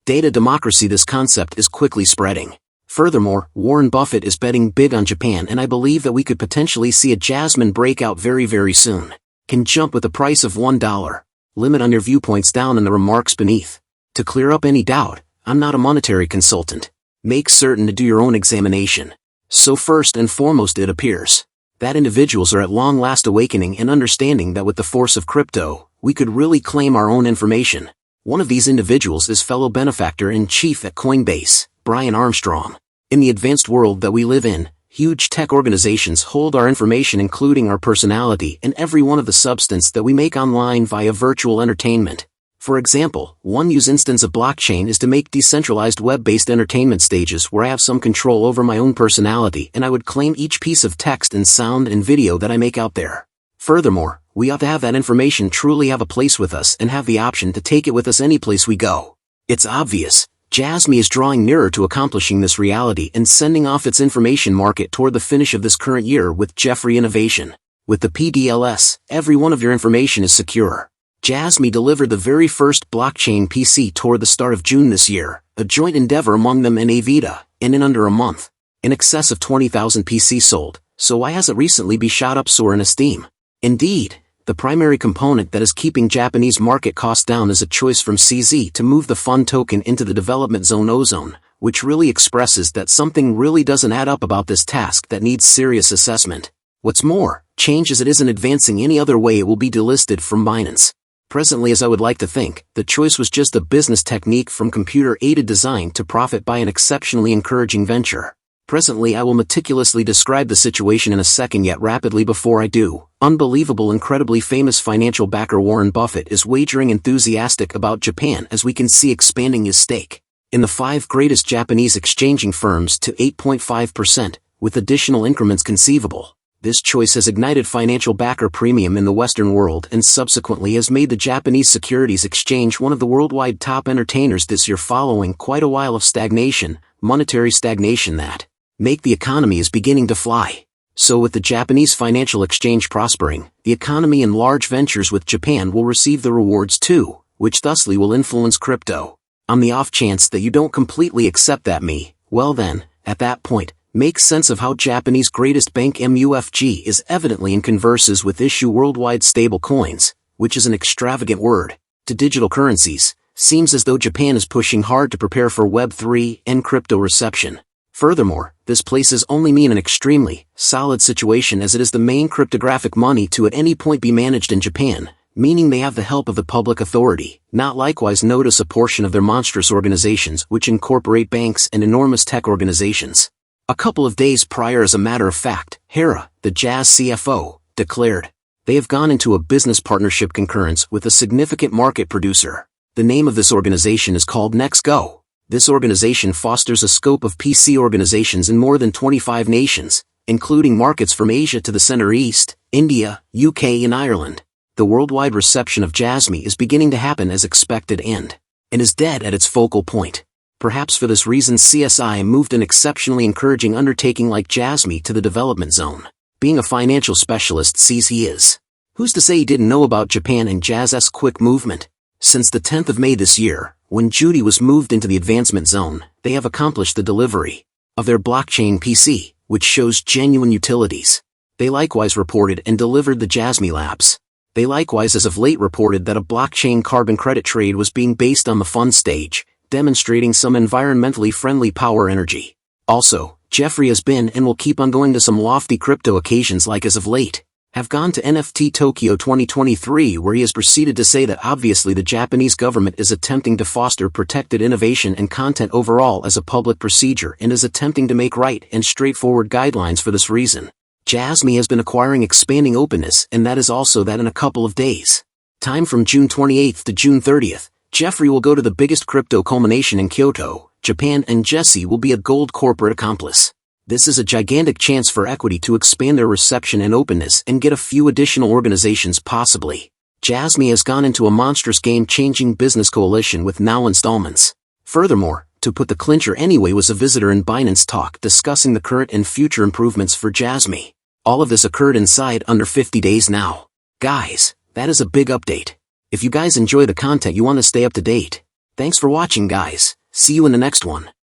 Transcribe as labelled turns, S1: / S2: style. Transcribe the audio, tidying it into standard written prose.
S1: data democracy. This concept is quickly spreading. Furthermore, Warren Buffett is betting big on Japan, and I believe that we could potentially see a Jasmine breakout very soon. Can jump with the price of $1. Limit on your viewpoints down in the remarks beneath. To clear up any doubt, I'm not a monetary consultant. Make certain to do your own examination. So first and foremost, it appears that individuals are at long last awakening and understanding that with the force of crypto, we could really claim our own information. One of these individuals is fellow benefactor-in-chief at Coinbase, Brian Armstrong. In the advanced world that we live in, huge tech organizations hold our information, including our personality and every one of the substance that we make online via virtual entertainment. For example, one use instance of blockchain is to make decentralized web-based entertainment stages where I have some control over my own personality and I would claim each piece of text and sound and video that I make out there. Furthermore, we ought to have that information truly have a place with us and have the option to take it with us any place we go. It's obvious, Jasmy is drawing nearer to accomplishing this reality and sending off its information market toward the finish of this current year with Jeffrey Innovation. With the PDLS, every one of your information is secure. Jasmy delivered the very first blockchain PC toward the start of June this year, a joint endeavor among them and Avita, and in under a month, in excess of 20,000 PCs sold, so why has it recently been shot up so in esteem? Indeed, the primary component that is keeping Japanese market costs down is a choice from CZ to move the fund token into the development zone ozone, which really expresses that something really doesn't add up about this task that needs serious assessment. What's more, change as it isn't advancing any other way, it will be delisted from Binance. Presently, as I would like to think, the choice was just a business technique from computer-aided design to profit by an exceptionally encouraging venture. Presently, I will meticulously describe the situation in a second, yet rapidly before I do. Unbelievable, incredibly famous financial backer Warren Buffett is wagering enthusiastic about Japan, as we can see expanding his stake in the 5 greatest Japanese exchanging firms to 8.5%, with additional increments conceivable. This choice has ignited financial backer premium in the Western world and subsequently has made the Japanese Securities Exchange one of the worldwide top entertainers this year, following quite a while of stagnation, monetary stagnation that make the economy is beginning to fly. So with the Japanese financial exchange prospering, the economy and large ventures with Japan will receive the rewards too, which thusly will influence crypto. On the off chance that you don't completely accept that well then, at that point, make sense of how Japanese greatest bank MUFG is evidently in converses with issue worldwide stable coins, which is an extravagant word, to digital currencies. Seems as though Japan is pushing hard to prepare for Web3 and crypto reception. Furthermore, this places only me in an extremely solid situation, as it is the main cryptographic money to at any point be managed in Japan, meaning they have the help of the public authority, not likewise notice a portion of their monstrous organizations which incorporate banks and enormous tech organizations. A couple of days prior, as a matter of fact, Hera, the Jazz CFO, declared they have gone into a business partnership concurrence with a significant market producer. The name of this organization is called NextGo. This organization fosters a scope of PC organizations in more than 25 nations, including markets from Asia to the Center East, India, UK and Ireland. The worldwide reception of Jasmy is beginning to happen as expected and is dead at its focal point. Perhaps for this reason CSI moved an exceptionally encouraging undertaking like Jasmy to the development zone. Being a financial specialist sees he is. Who's to say he didn't know about Japan and Jazz's quick movement? Since the 10th of May this year, when Judy was moved into the advancement zone, they have accomplished the delivery of their blockchain PC, which shows genuine utilities. They likewise reported and delivered the Jasmy Labs. They likewise as of late reported that a blockchain carbon credit trade was being based on the fund stage, demonstrating some environmentally friendly power energy. Also, Jeffrey has been and will keep on going to some lofty crypto occasions, like as of late, have gone to NFT Tokyo 2023, where he has proceeded to say that obviously the Japanese government is attempting to foster protected innovation and content overall as a public procedure and is attempting to make right and straightforward guidelines for this reason. Jasmy has been acquiring expanding openness, and that is also that in a couple of days. Time from June 28th to June 30th. Jeffrey will go to the biggest crypto culmination in Kyoto, Japan, and Jesse will be a gold corporate accomplice. This is a gigantic chance for equity to expand their reception and openness and get a few additional organizations possibly. Jasmy has gone into a monstrous game-changing business coalition with now installments. Furthermore, to put the clincher anyway, was a visitor in Binance Talk discussing the current and future improvements for Jasmy. All of this occurred inside under 50 days now. Guys, that is a big update. If you guys enjoy the content, you want to stay up to date, Thanks for watching guys, see you in the next one.